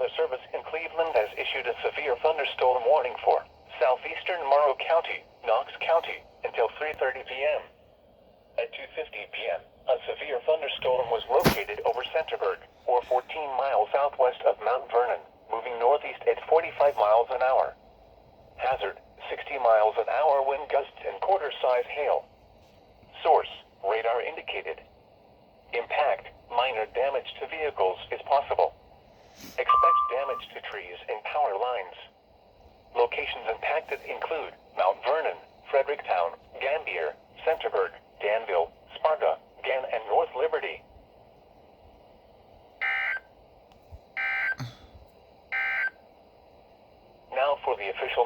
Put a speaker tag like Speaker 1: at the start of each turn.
Speaker 1: Weather Service in Cleveland has issued a severe thunderstorm warning for southeastern Morrow County, Knox County, until 3:30 p.m. At 2:50 p.m., a severe thunderstorm was located over Centerburg, or 14 miles southwest of Mount Vernon, moving northeast at 45 miles an hour. Hazard, 60 miles an hour wind gusts and quarter-size hail. Source, radar indicated. Impact, minor damage to vehicles is possible. Expect damage to trees and power lines. Locations impacted include Mount Vernon, Fredericktown, Gambier, Centerburg, Danville, Sparta, Gann, and North Liberty. Now for the official